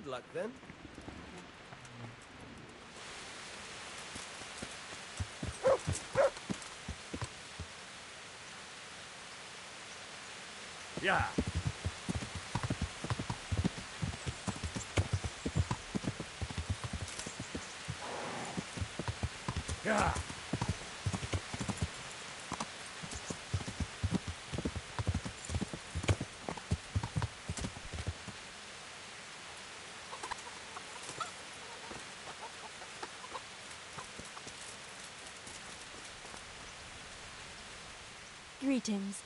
Good luck, then. Yeah. Yeah. Greetings.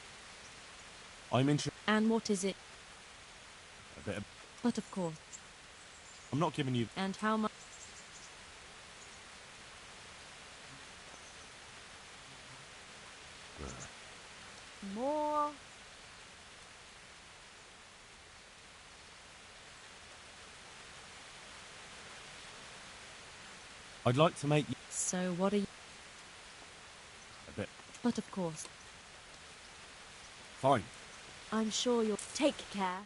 I'm interested. And what is it? A bit of... But of course. I'm not giving you... And how much? More. I'd like to make you... So what are you? A bit... But of course. Fine. I'm sure you'll take care.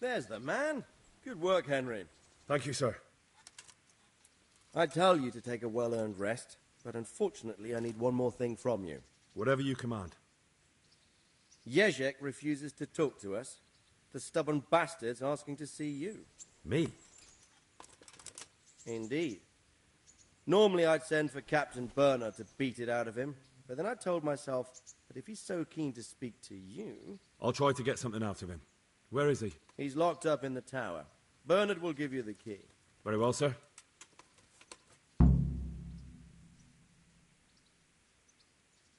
There's the man. Good work, Henry. Thank you, sir. I tell you to take a well-earned rest, but unfortunately I need one more thing from you. Whatever you command. Jezek refuses to talk to us. The stubborn bastard's asking to see you. Me? Indeed. Normally I'd send for Captain Burner to beat it out of him, but then I told myself that if he's so keen to speak to you... I'll try to get something out of him. Where is he? He's locked up in the tower. Bernard will give you the key. Very well, sir.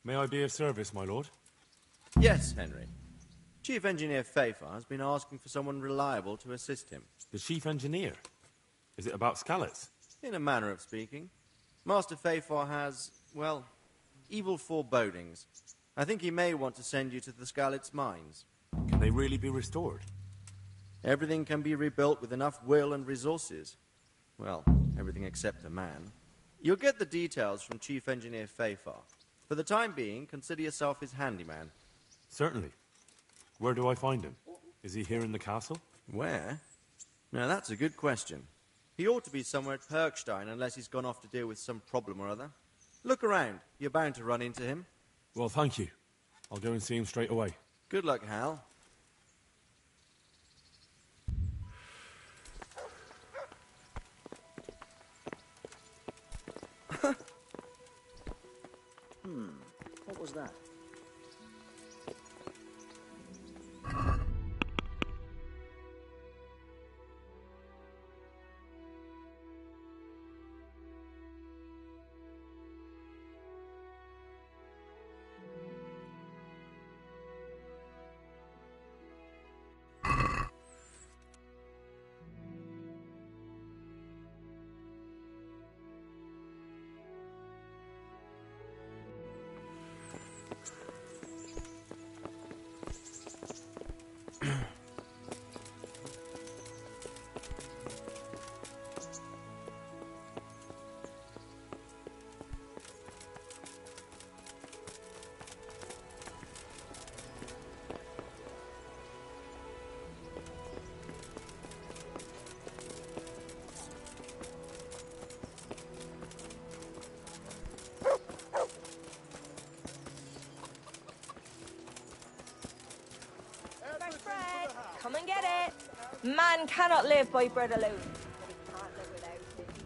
May I be of service, my lord? Yes, Henry. Chief Engineer Fafar has been asking for someone reliable to assist him. The chief engineer? Is it about Scallots? In a manner of speaking. Master Fafar has, well, evil forebodings. I think he may want to send you to the Scallots mines. Can they really be restored? Everything can be rebuilt with enough will and resources. Well, everything except a man. You'll get the details from Chief Engineer Fafar. For the time being, consider yourself his handyman. Certainly. Where do I find him? Is he here in the castle? Where? Now, that's a good question. He ought to be somewhere at Perkstein unless he's gone off to deal with some problem or other. Look around. You're bound to run into him. Well, thank you. I'll go and see him straight away. Good luck, Hal. What was that? Come and get it. Man cannot live by bread alone. But he can't live without it either.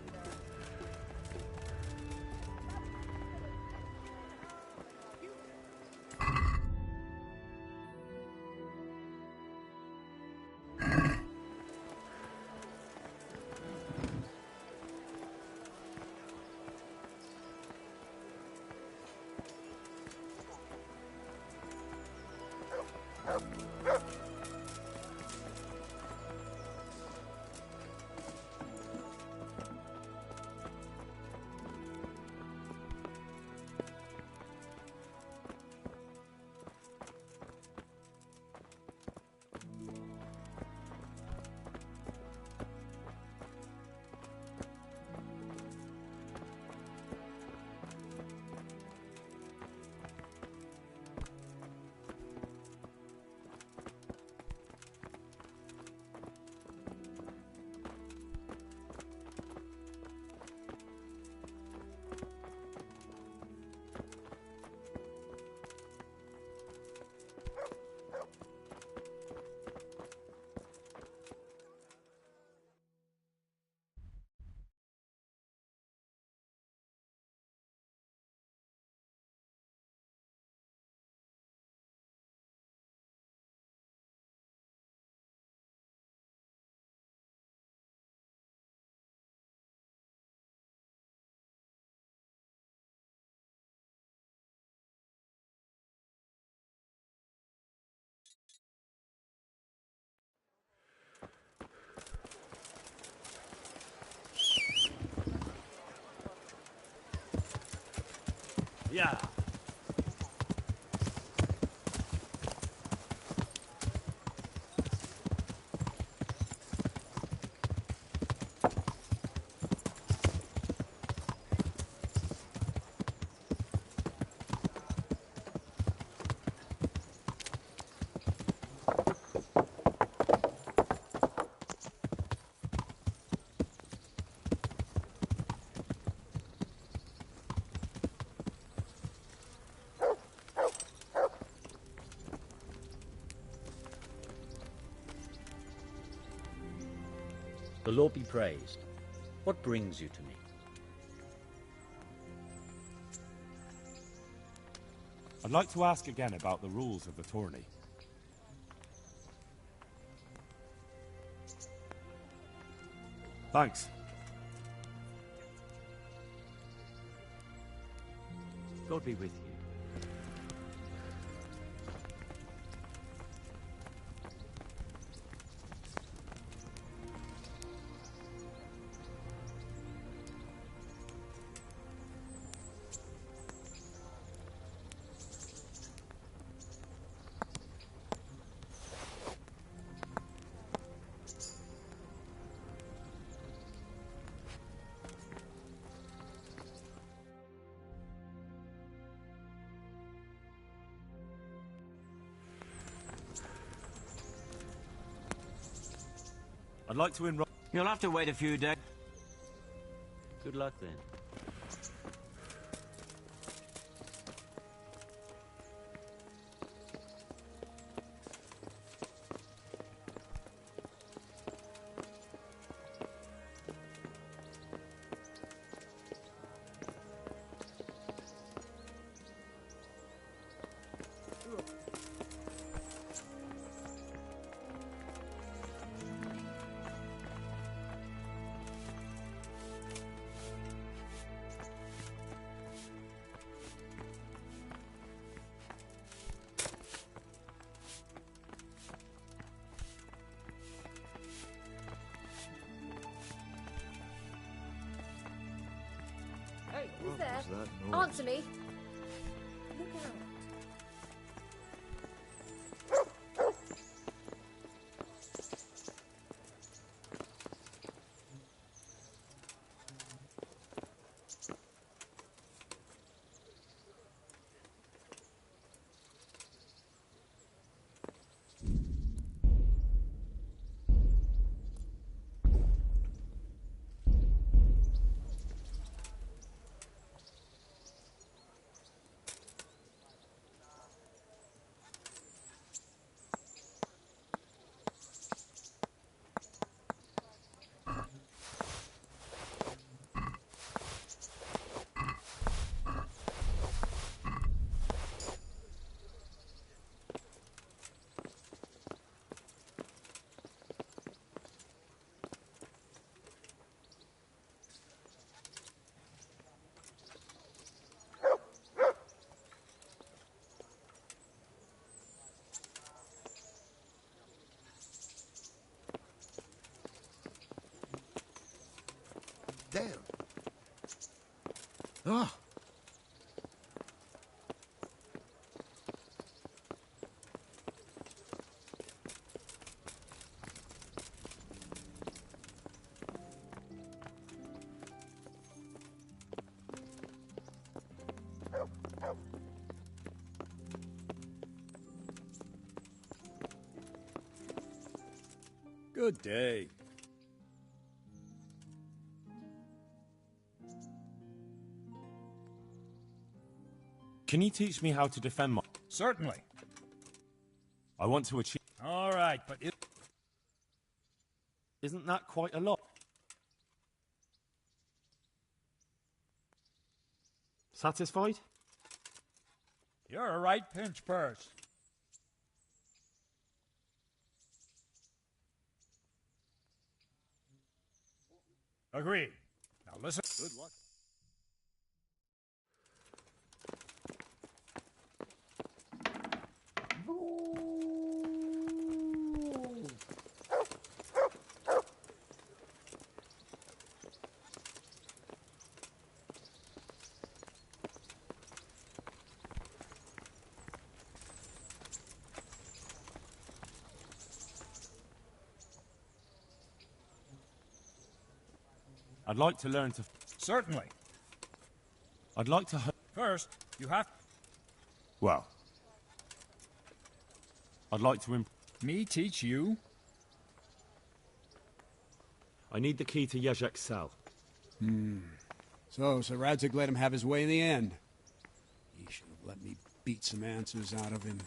Yeah. The Lord be praised. What brings you to me? I'd like to ask again about the rules of the tourney. Thanks. God be with you. I'd like to enroll. You'll have to wait a few days. Good luck then. Hey, who's there? was that noise? Answer me. Look out. Damn. Oh. Good day. Can you teach me how to defend my... Certainly. I want to achieve... All right, but Isn't that quite a lot? Satisfied? you're a right pinch purse. Agreed. Now listen. Good luck. I'd like to learn to... Certainly. I'd like to... First, you have Well... I'd like to... me teach you. I need the key to Jezek's cell. So Sir Radzig let him have his way in the end. He should have let me beat some answers out of him.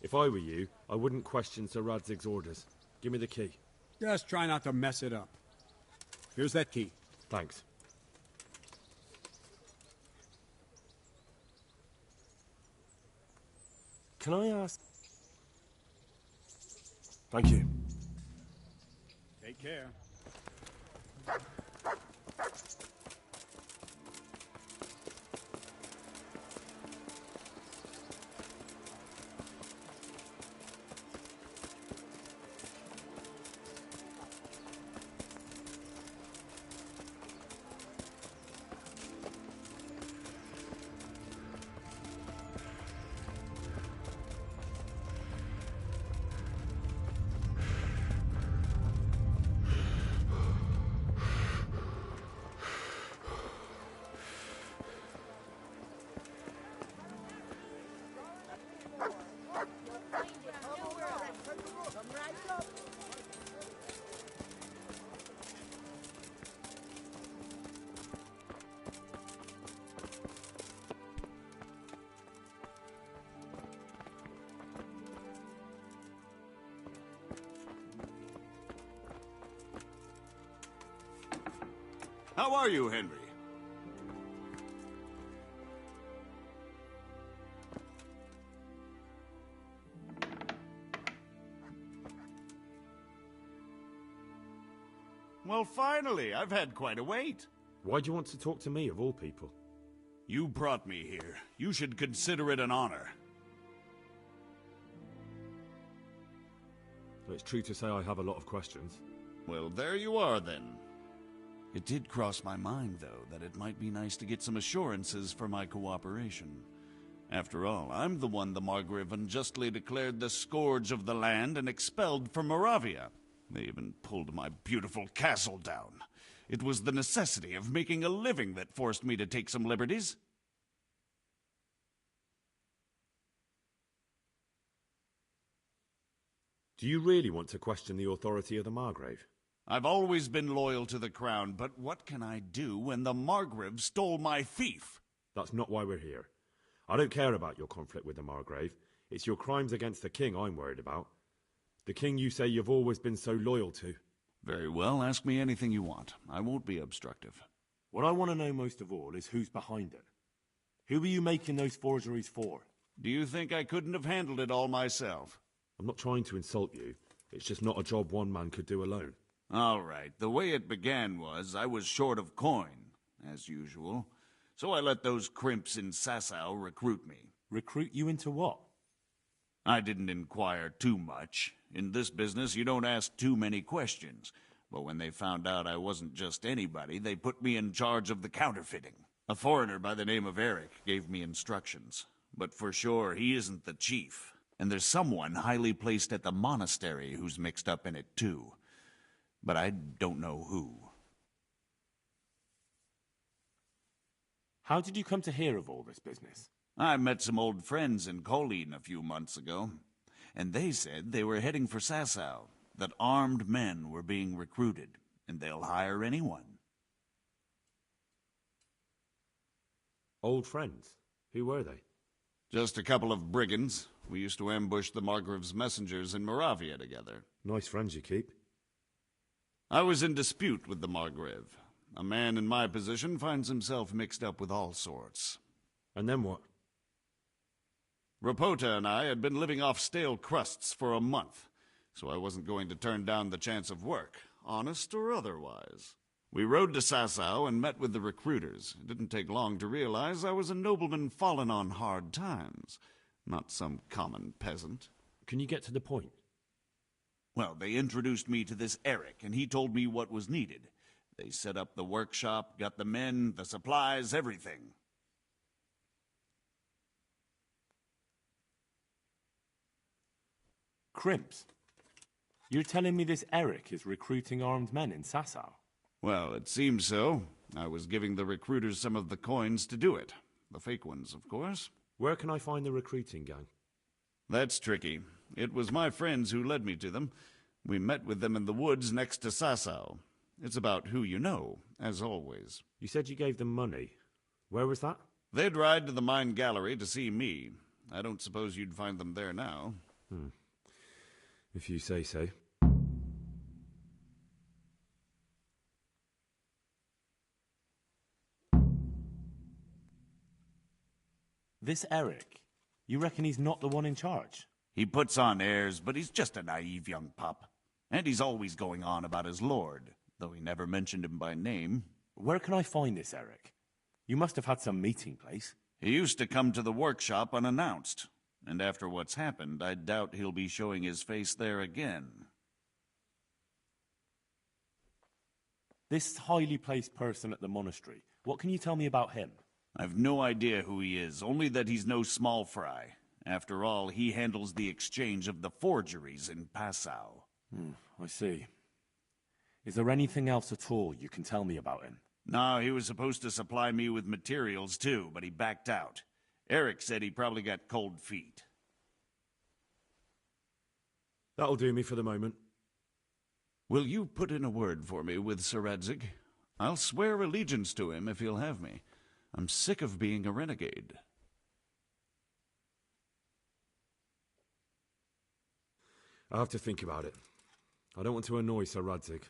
If I were you, I wouldn't question Sir Radzig's orders. Give me the key. Just try not to mess it up. Here's that key. Thanks. Can I ask... Thank you. Take care. How are you, Henry? Well, finally, I've had quite a wait. Why do you want to talk to me, of all people? You brought me here. You should consider it an honor. It's true to say I have a lot of questions. Well, there you are, then. It did cross my mind, though, that it might be nice to get some assurances for my cooperation. After all, I'm the one the Margrave unjustly declared the scourge of the land and expelled from Moravia. They even pulled my beautiful castle down. It was the necessity of making a living that forced me to take some liberties. Do you really want to question the authority of the Margrave? I've always been loyal to the crown, but what can I do when the Margrave stole my fief? That's not why we're here. I don't care about your conflict with the Margrave. It's your crimes against the king I'm worried about. The king you say you've always been so loyal to. Very well, ask me anything you want. I won't be obstructive. What I want to know most of all is who's behind it. Who are you making those forgeries for? Do you think I couldn't have handled it all myself? I'm not trying to insult you. It's just not a job one man could do alone. All right, the way it began was I was short of coin, as usual. So I let those crimps in Sasau recruit me. Recruit you into what? I didn't inquire too much. In this business, you don't ask too many questions. But when they found out I wasn't just anybody, they put me in charge of the counterfeiting. A foreigner by the name of Eric gave me instructions. But for sure, he isn't the chief. And there's someone highly placed at the monastery who's mixed up in it too. But I don't know who. How did you come to hear of all this business? I met some old friends in Colleen a few months ago, and they said they were heading for Sasau, that armed men were being recruited, and they'll hire anyone. Old friends? Who were they? Just a couple of brigands. We used to ambush the Margrave's messengers in Moravia together. Nice friends you keep. I was in dispute with the Margrave. A man in my position finds himself mixed up with all sorts. And then what? Rapota and I had been living off stale crusts for a month, so I wasn't going to turn down the chance of work, honest or otherwise. We rode to Sasau and met with the recruiters. It didn't take long to realize I was a nobleman fallen on hard times, not some common peasant. Can you get to the point? Well, they introduced me to this Eric, and he told me what was needed. They set up the workshop, got the men, the supplies, everything. Crimps? You're telling me this Eric is recruiting armed men in Sasau? Well, it seems so. I was giving the recruiters some of the coins to do it. The fake ones, of course. Where can I find the recruiting gang? That's tricky. It was my friends who led me to them. We met with them in the woods next to Sasau. It's about who you know, as always. You said you gave them money. Where was that? They'd ride to the mine gallery to see me. I don't suppose you'd find them there now. If you say so. This Eric, you reckon he's not the one in charge? He puts on airs, but he's just a naive young pup. And he's always going on about his lord, though he never mentioned him by name. Where can I find this Eric? You must have had some meeting place. He used to come to the workshop unannounced. And after what's happened, I doubt he'll be showing his face there again. This highly placed person at the monastery, what can you tell me about him? I've no idea who he is, only that he's no small fry. After all, he handles the exchange of the forgeries in Passau. I see. Is there anything else at all you can tell me about him? No, he was supposed to supply me with materials too, but he backed out. Eric said he probably got cold feet. That'll do me for the moment. Will you put in a word for me with Sir Radzig? I'll swear allegiance to him if he'll have me. I'm sick of being a renegade. I'll have to think about it. I don't want to annoy Sir Radzig.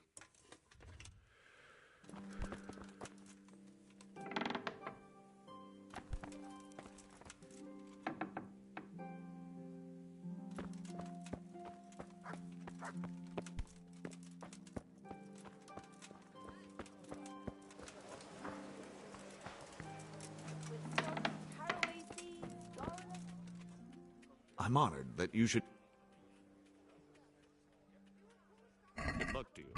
I'm honored that you should... Good luck to you.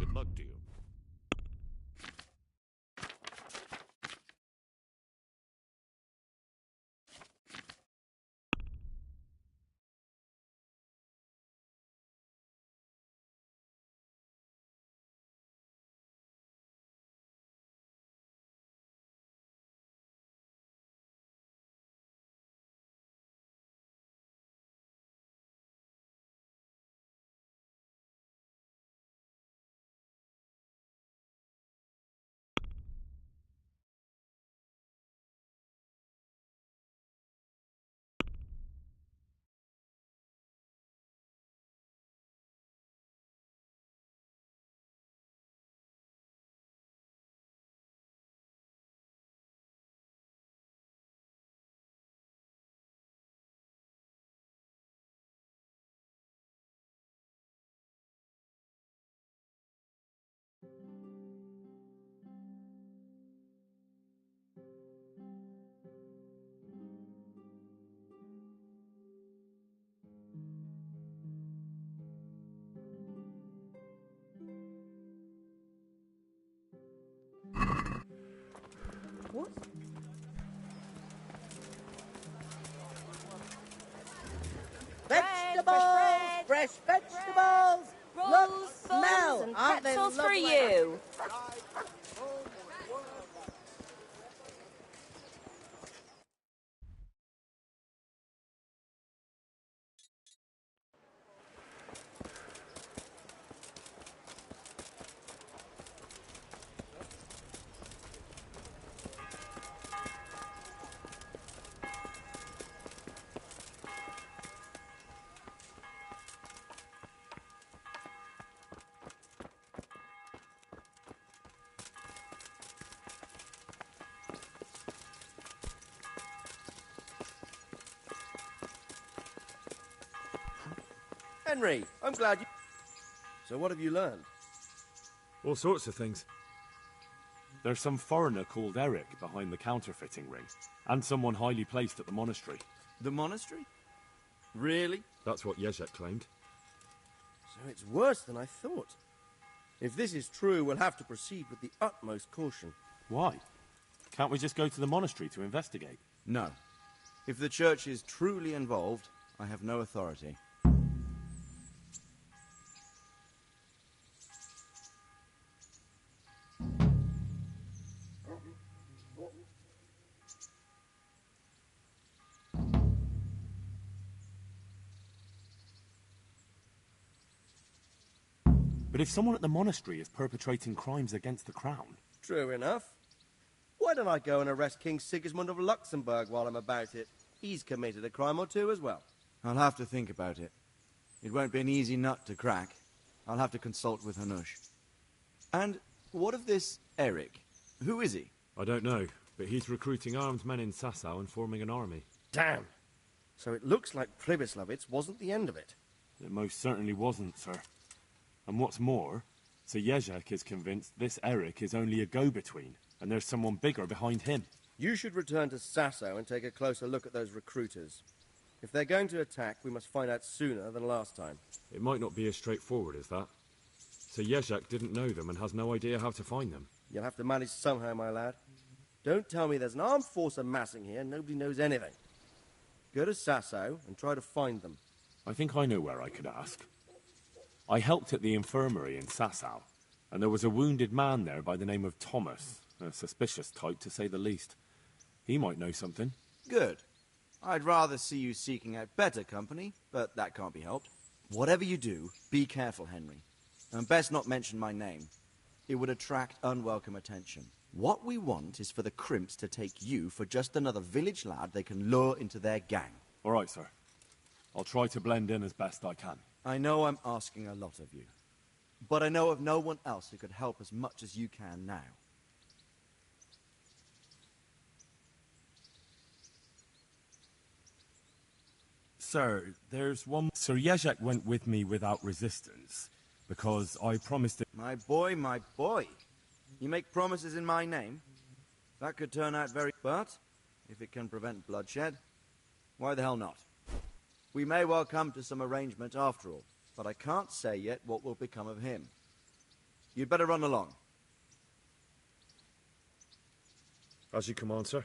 Good luck to you. What? Vegetables! Fresh vegetables! Rolls, Look, buns, smell! and Aren't they pretzels for lovely? you. Henry, I'm glad you... So what have you learned? All sorts of things. There's some foreigner called Eric behind the counterfeiting ring, and someone highly placed at the monastery. The monastery? Really? That's what Jezek claimed. So it's worse than I thought. If this is true, we'll have to proceed with the utmost caution. Why? Can't we just go to the monastery to investigate? No. If the church is truly involved, I have no authority. But if someone at the monastery is perpetrating crimes against the crown... True enough. Why don't I go and arrest King Sigismund of Luxembourg while I'm about it? He's committed a crime or two as well. I'll have to think about it. It won't be an easy nut to crack. I'll have to consult with Hanush. And what of this Eric? Who is he? I don't know, but he's recruiting armed men in Sasau and forming an army. Damn. So it looks like Pribyslavitz wasn't the end of it. It most certainly wasn't, sir. And what's more, Sir Jezek is convinced this Eric is only a go-between, and there's someone bigger behind him. You should return to Sasau and take a closer look at those recruiters. If they're going to attack, we must find out sooner than last time. It might not be as straightforward as that. Sir Jezek didn't know them and has no idea how to find them. You'll have to manage somehow, my lad. Don't tell me there's an armed force amassing here and nobody knows anything. Go to Sasau and try to find them. I think I know where I could ask. I helped at the infirmary in Sasau, and there was a wounded man there by the name of Thomas, a suspicious type to say the least. He might know something. Good. I'd rather see you seeking out better company, but that can't be helped. Whatever you do, be careful, Henry. And best not mention my name. It would attract unwelcome attention. What we want is for the crimps to take you for just another village lad they can lure into their gang. All right, sir. I'll try to blend in as best I can. I know I'm asking a lot of you, but I know of no one else who could help as much as you can now. Sir, there's one... Sir Jezek went with me without resistance, because I promised him... My boy, my boy. You make promises in my name? That could turn out very... But, if it can prevent bloodshed, why the hell not? We may well come to some arrangement after all, but I can't say yet what will become of him. You'd better run along. As you command, sir.